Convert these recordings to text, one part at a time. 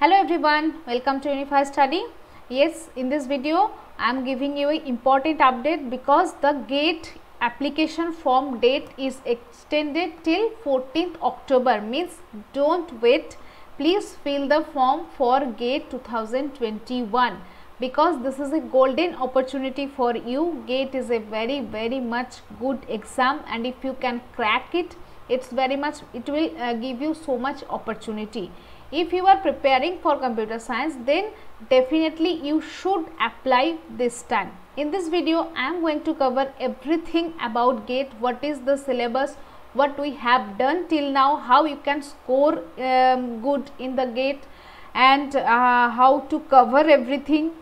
Hello everyone, welcome to Unify Study. Yes, in this video I am giving you an important update because the GATE application form date is extended till 14th October, means don't wait. Please fill the form for GATE 2021 because this is a golden opportunity for you. GATE is a very much good exam, and if you can crack it, it will give you so much opportunity. If you are preparing for computer science, then definitely you should apply this time. In this video I am going to cover everything about GATE, what is the syllabus, what we have done till now, how you can score good in the GATE, and how to cover everything,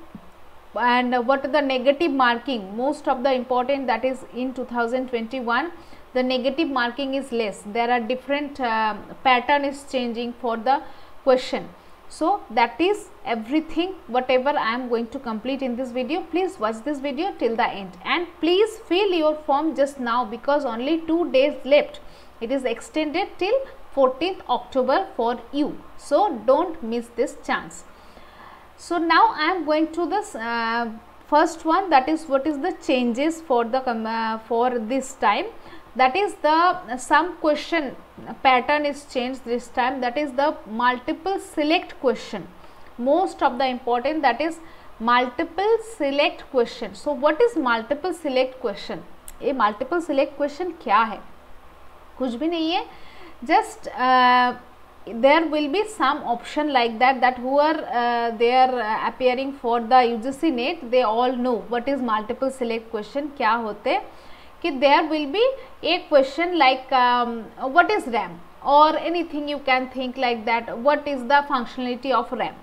and what are the negative marking. Most of the important, that is in 2021 the negative marking is less. There are different pattern is changing for the question. So that is everything whatever I am going to complete in this video. Please watch this video till the end, and please fill your form just now because only 2 days left. It is extended till 14th October for you, so don't miss this chance. So now I am going to this first one, that is what is the changes for the for this time. That is the some question pattern is changed this time, that is the multiple select question. Most of the important, that is multiple select question. So what is multiple select question? ये multiple select question क्या है? कुछ भी नहीं है, just there will be some option like that who are they are appearing for the UGC NET, they all know what is multiple select question क्या होते कि there will be a question like what is RAM, or anything you can think like that, what is the functionality of RAM.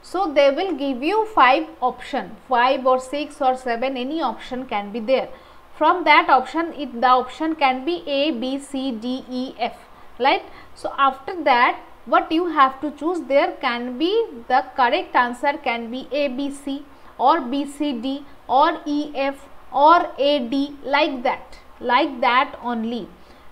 So they will give you 5 option, 5 or 6 or 7, any option can be there. From that option, the option can be A, B, C, D, E, F, right? So after that what you have to choose, there can be the correct answer can be A, B, C, or B, C, D, or E, F, or A, D, like that only.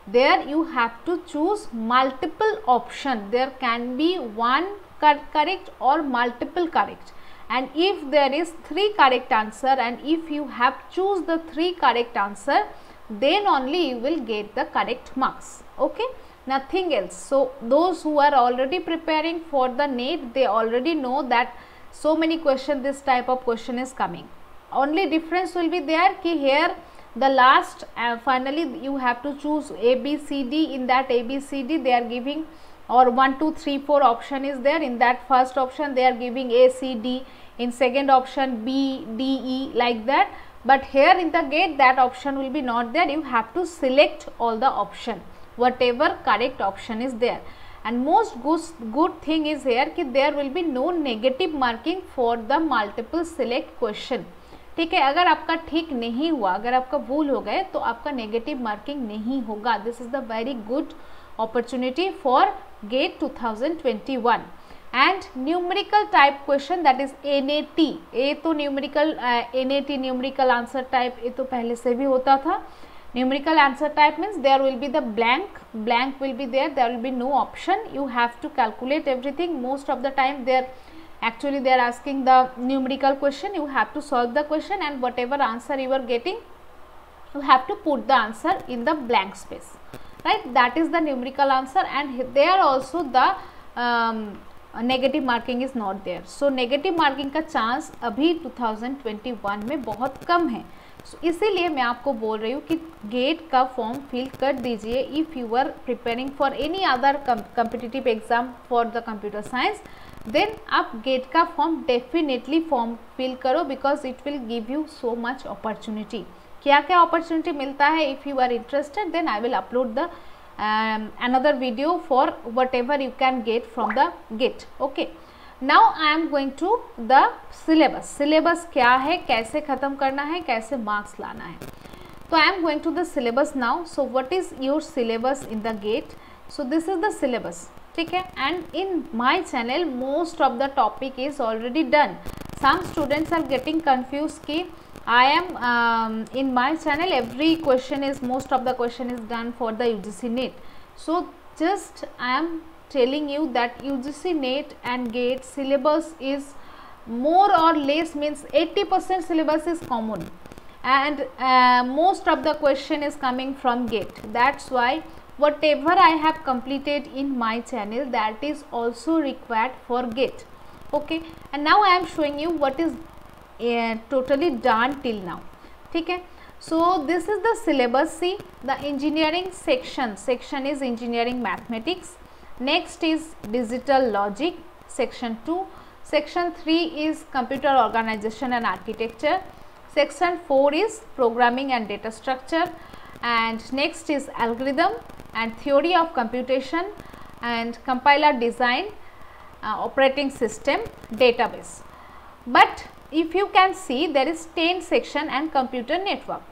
There you have to choose multiple option. There can be one correct or multiple correct, and if there is 3 correct answer, and if you have choose the 3 correct answer, then only you will get the correct marks. Okay, nothing else. So those who are already preparing for the NET, they already know that so many question, this type of question is coming. Only difference will be there ki here the last finally you have to choose A, B, C, D. In that A, B, C, D they are giving, or 1, 2, 3, 4 option is there. In that first option they are giving A, C, D, in second option B, D, E, like that. But here in the GATE that option will be not there. You have to select all the option, whatever correct option is there. And most good thing is here कि there will be no negative marking for the multiple select question. ठीक है, अगर आपका ठीक नहीं हुआ, अगर आपका भूल हो गए तो आपका नेगेटिव मार्किंग नहीं होगा. This is the very good opportunity for GATE 2021. and numerical type question, that is NAT. ये तो numerical NAT numerical answer type ये तो पहले से भी होता था. Numerical answer type means there will be the blank will be there will be no option. You have to calculate everything. Most of the time they are asking the numerical question. You have to solve the question, and whatever answer you are getting, you have to put the answer in the blank space, right? That is the numerical answer, and there also the negative marking is not there. So negative marking का chance अभी 2021 में बहुत कम है. So इसीलिए मैं आपको बोल रही हूँ कि GATE का फॉर्म फिल कर दीजिए. If you are preparing for any other competitive exam for the computer science, then आप GATE का फॉर्म डेफिनेटली फॉर्म फिल करो, because it will give you so much opportunity. क्या क्या अपॉर्चुनिटी मिलता है, if you are interested, then I will upload the another video for whatever you can get from the GATE. Okay, now I am going to the syllabus. syllabus क्या है, कैसे ख़त्म करना है, कैसे मार्क्स लाना है. तो I am going to the syllabus now. So what is your syllabus in the GATE? So this is the syllabus. ठीक है, and in my channel most of the topic is already done. Some students are getting confused कि I am in my channel every question is, most of the question is done for the UGC NET. So just I am telling you that UGC NET and GATE syllabus is more or less, means 80% syllabus is common, and most of the question is coming from GATE. That's why whatever I have completed in my channel, that is also required for GATE. Okay, and now I am showing you what is totally done till now. Okay, so this is the syllabus. See, the engineering section is engineering mathematics. Next is digital logic, section 2. Section 3 is computer organization and architecture. Section 4 is programming and data structure, and next is algorithm and theory of computation and compiler design, operating system, database. But if you can see, there is 10 section and computer network.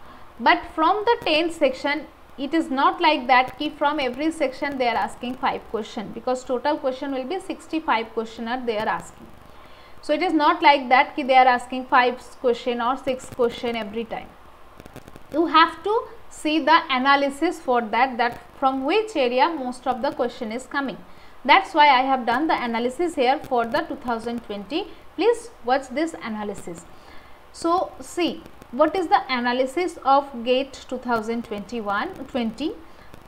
But from the 10 section, it is not like that ki from every section they are asking 5 question, because total question will be 65 question are they are asking. So it is not like that ki they are asking 5 question or 6 question every time. You have to see the analysis for that from which area most of the question is coming. That's why I have done the analysis here for the 2020. Please watch this analysis. So see, what is the analysis of GATE 2021-20?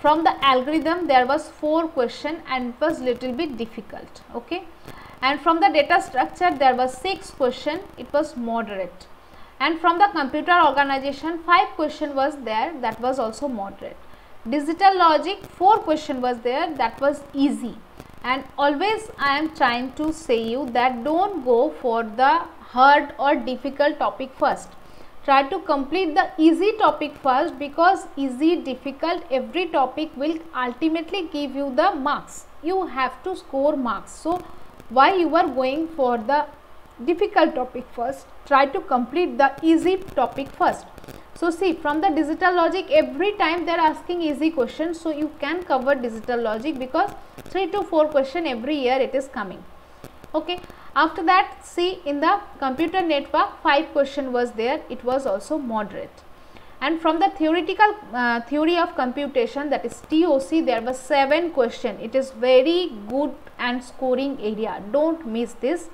From the algorithm there was 4 question and it was little bit difficult. Okay, and from the data structure there was 6 question, it was moderate, and from the computer organization 5 question was there, that was also moderate. Digital logic 4 question was there, that was easy. And always I am trying to say you that don't go for the hard or difficult topic first. Try to complete the easy topic first, because easy, difficult, every topic will ultimately give you the marks. You have to score marks. So why you are going for the difficult topic first? Try to complete the easy topic first. So see, from the digital logic every time they are asking easy questions, so you can cover digital logic because 3 to 4 question every year it is coming. Okay, after that see, in the computer network 5 question was there, it was also moderate. And from the theoretical theory of computation, that is TOC, there was 7 question. It is very good and scoring area, don't miss this.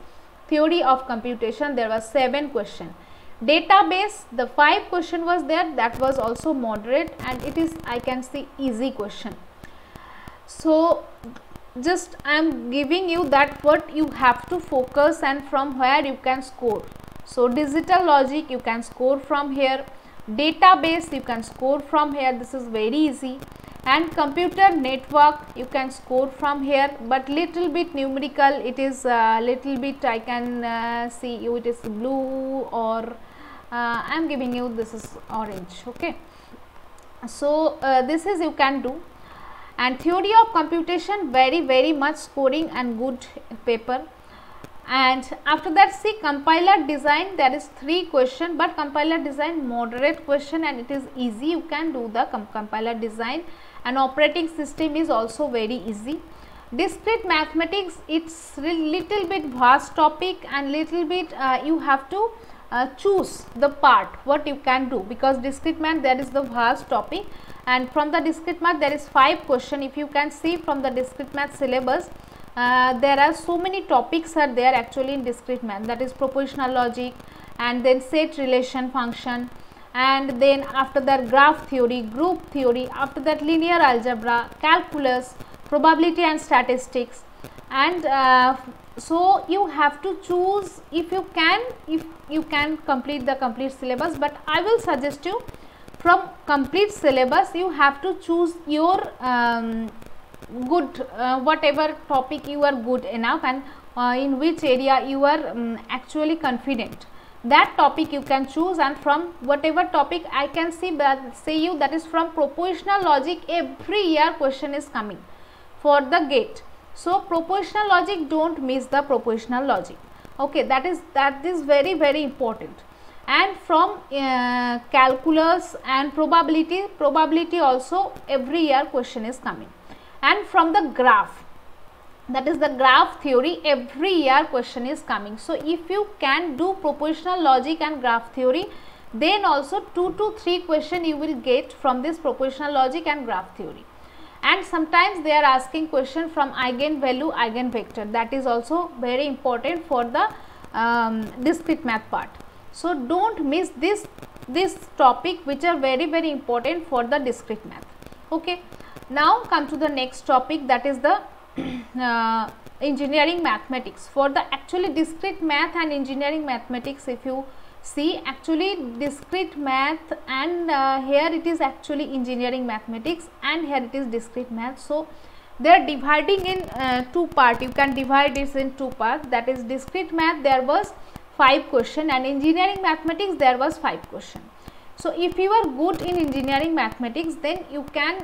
Theory of computation, there was 7 question. Database, the 5 question was there, that was also moderate, and it is, I can see, easy question. So just I am giving you that what you have to focus and from where you can score. So digital logic you can score from here, database you can score from here, this is very easy, and computer network you can score from here, but little bit numerical, it is little bit, I can see you, it is blue, or I am giving you, this is orange. Okay, so this is you can do. And theory of computation, very much scoring and good paper. And after that see, compiler design, there is 3 question, but compiler design moderate question and it is easy, you can do the compiler design. And operating system is also very easy. Discrete mathematics, it's little bit vast topic and little bit you have to choose the part what you can do, because discrete math there is the vast topic, and from the discrete math there is 5 question. If you can see from the discrete math syllabus, there are so many topics are there actually in discrete math, that is propositional logic, and then set relation function, and then after that graph theory, group theory, after that linear algebra, calculus, probability and statistics. And so you have to choose, if you can complete the complete syllabus, but I will suggest you from complete syllabus you have to choose your good whatever topic you are good enough, and in which area you are actually confident, that topic you can choose. And from whatever topic I can see, say you, that is from propositional logic every year question is coming for the GATE. So propositional logic, don't miss the propositional logic. Okay, that is very important. And from calculus and probability also every year question is coming. And from the graph, that is the graph theory, every year question is coming. So if you can do propositional logic and graph theory, then also 2 to 3 question you will get from this propositional logic and graph theory. and sometimes they are asking question from eigenvalue, eigenvector. That is also very important for the discrete math part. So don't miss this topic, which are very important for the discrete math. Okay, now come to the next topic, that is the engineering mathematics. For the actually discrete math and engineering mathematics, if you see, actually discrete math and here it is actually engineering mathematics and here it is discrete math. So they are dividing in two parts. You can divide this in two parts, that is discrete math there was 5 question and engineering mathematics there was 5 question. So if you are good in engineering mathematics, then you can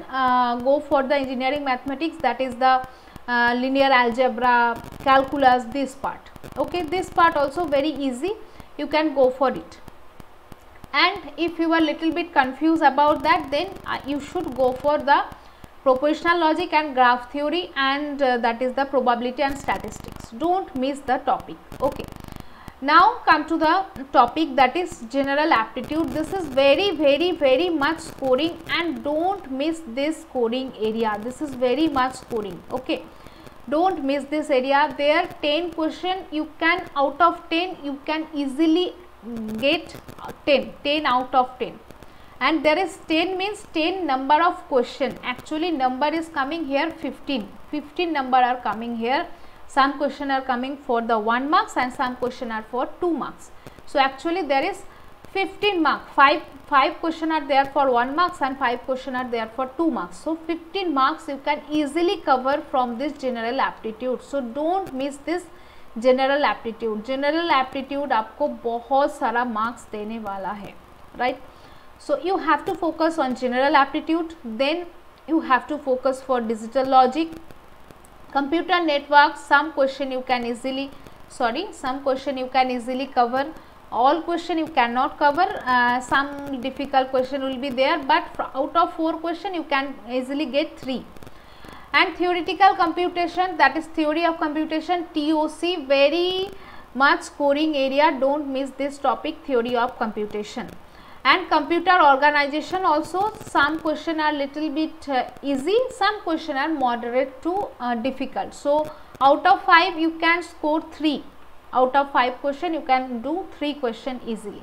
go for the engineering mathematics, that is the linear algebra, calculus, this part. Okay, this part also very easy, you can go for it. And if you are little bit confused about that, then you should go for the propositional logic and graph theory, and that is the probability and statistics. Don't miss the topic. Okay, now come to the topic, that is general aptitude. This is very much scoring, and don't miss this scoring area. This is very much scoring. Okay, don't miss this area. There 10 question, you can out of 10 you can easily get 10 out of 10, and there is 10 means 10 number of question. Actually number is coming here 15 number are coming here. Some question are coming for the 1 marks and some question are for 2 marks. So actually there is 15 mark, 5 question are there for 1 marks and 5 question are there for 2 marks. So 15 marks you can easily cover from this general aptitude. So don't miss this general aptitude. General aptitude आपको बहुत सारा marks देने वाला है, right? So you have to focus on general aptitude, then you have to focus for digital logic, computer network. Some question you can easily cover, all question you cannot cover. Some difficult question will be there, but out of 4 question you can easily get 3. And theoretical computation, that is theory of computation, TOC, very much scoring area. Don't miss this topic, theory of computation. And computer organization also, some question are little bit easy, some question are moderate to difficult. So out of 5 you can score 3. Out of 5 question you can do 3 question easily.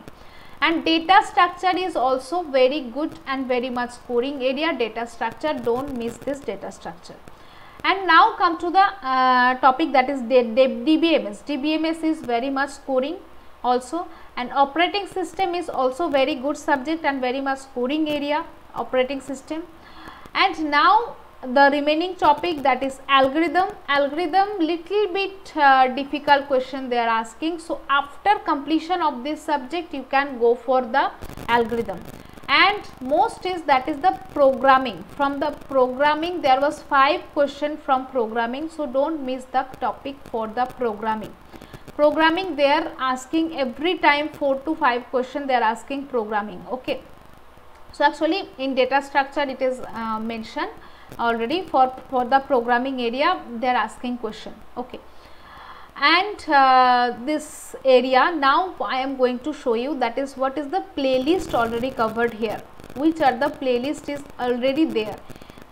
And data structure is also very good and very much scoring area. Data structure, don't miss this data structure. And now come to the topic, that is DBMS. DBMS is very much scoring also, and operating system is also very good subject and very much scoring area, operating system. And now the remaining topic, that is algorithm. Algorithm little bit difficult question they are asking. So after completion of this subject you can go for the algorithm. And most is, that is the programming. From the programming there was 5 question from programming. So don't miss the topic for the programming. Programming they are asking every time 4 to 5 question they are asking programming. Okay, so actually in data structure it is mentioned already for the programming area they are asking question. Okay, and this area now I am going to show you, that is what is the playlist already covered here, which are the playlist is already there.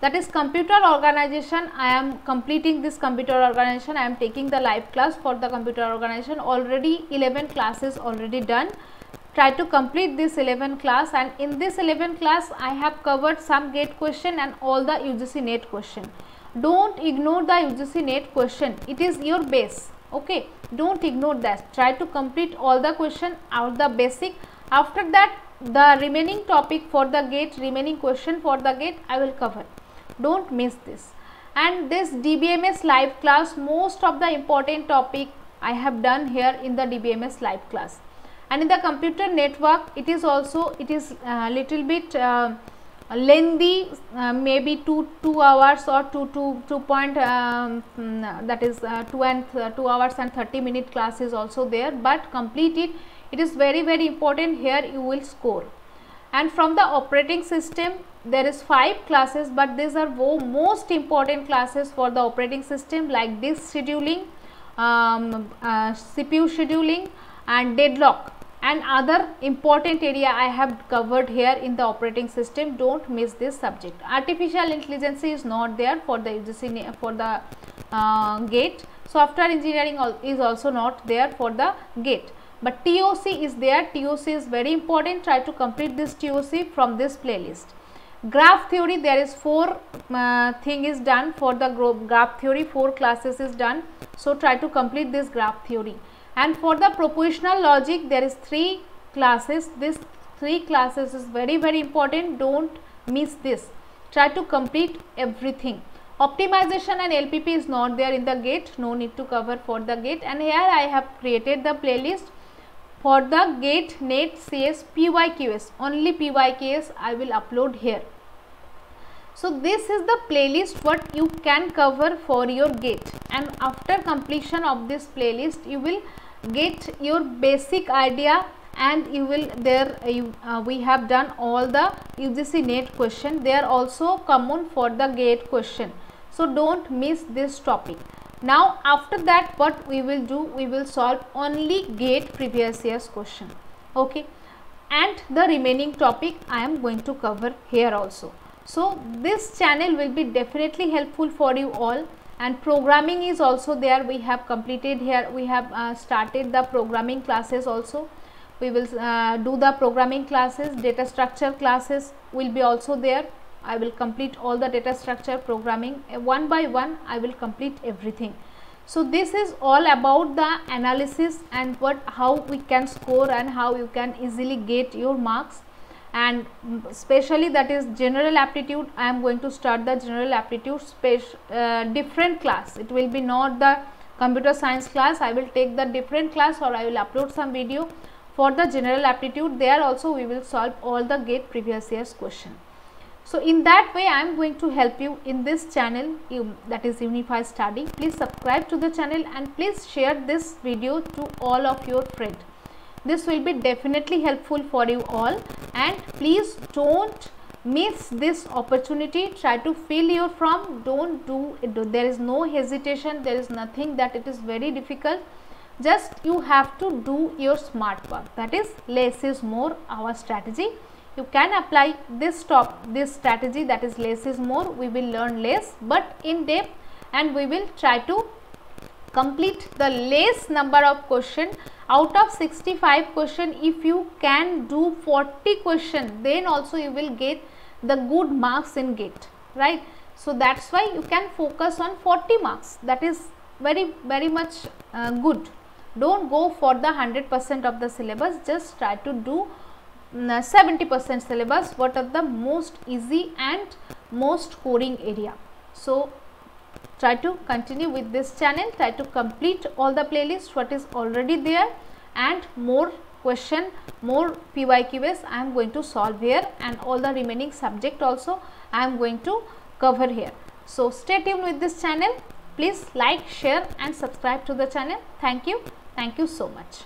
That is computer organization. I am completing this computer organization. I am taking the live class for the computer organization. Already 11 classes already done. Try to complete this 11 class, and in this 11 class I have covered some GATE question and all the UGC NET question. Don't ignore the UGC NET question. It is your base. Okay, don't ignore that. Try to complete all the question out the basic. After that the remaining topic for the GATE, remaining question for the GATE I will cover. Don't miss this. And this DBMS live class, most of the important topic I have done here in the DBMS live class. And in the computer network it is also, it is little bit lengthy, maybe 2 hours or 2 hours and 30 minute class is also there, but complete it. It is very important, here you will score. And from the operating system there is 5 classes, but these are most important classes for the operating system, like disk scheduling, CPU scheduling and deadlock and other important area I have covered here in the operating system. Don't miss this subject. Artificial intelligence is not there for the UGC for the GATE. Software engineering is also not there for the GATE, but TOC is there. TOC is very important. Try to complete this TOC from this playlist. Graph theory, there is 4 thing is done for the graph theory, 4 classes is done. So try to complete this graph theory. And for the propositional logic, there is 3 classes. This 3 classes is very important. Don't miss this. Try to complete everything. Optimization and LPP is not there in the GATE. No need to cover for the GATE. And here I have created the playlist for the GATE NET CS PYQS. Only PYQS I will upload here. So this is the playlist what you can cover for your GATE, and after completion of this playlist you will get your basic idea, and you will we have done all the UGC NET question. They are also common for the GATE question. So don't miss this topic. Now after that what we will do, we will solve only GATE previous year's question. Okay, and the remaining topic I am going to cover here also. So this channel will be definitely helpful for you all, and programming is also there. We have completed here, we have started the programming classes also. We will do the programming classes. Data structure classes will be also there. I will complete all the data structure programming one by one. I will complete everything. So this is all about the analysis and how we can score and how you can easily get your marks. And especially that is general aptitude. I am going to start the general aptitude different class. It will be not the computer science class. I will take the different class, or I will upload some video for the general aptitude. There also we will solve all the GATE previous year's question. So in that way I am going to help you in this channel, that is Unify Study. Please subscribe to the channel and please share this video to all of your friends. This will be definitely helpful for you all, and please don't miss this opportunity. Try to fill your form. Don't do it. There is no hesitation. There is nothing that it is very difficult. Just you have to do your smart work. That is less is more, our strategy. You can apply this strategy, that is less is more. We will learn less but in depth, and we will try to complete the less number of question. Out of 65 question, if you can do 40 question, then also you will get the good marks in GATE, right? So that's why you can focus on 40 marks. That is very much good. Don't go for the 100% of the syllabus. Just try to do 70% syllabus. What are the most easy and most scoring area? So try to continue with this channel. Try to complete all the playlist what is already there, and more question, more PYQs I am going to solve here, and all the remaining subject also I am going to cover here. So stay tuned with this channel. Please like, share and subscribe to the channel. Thank you so much.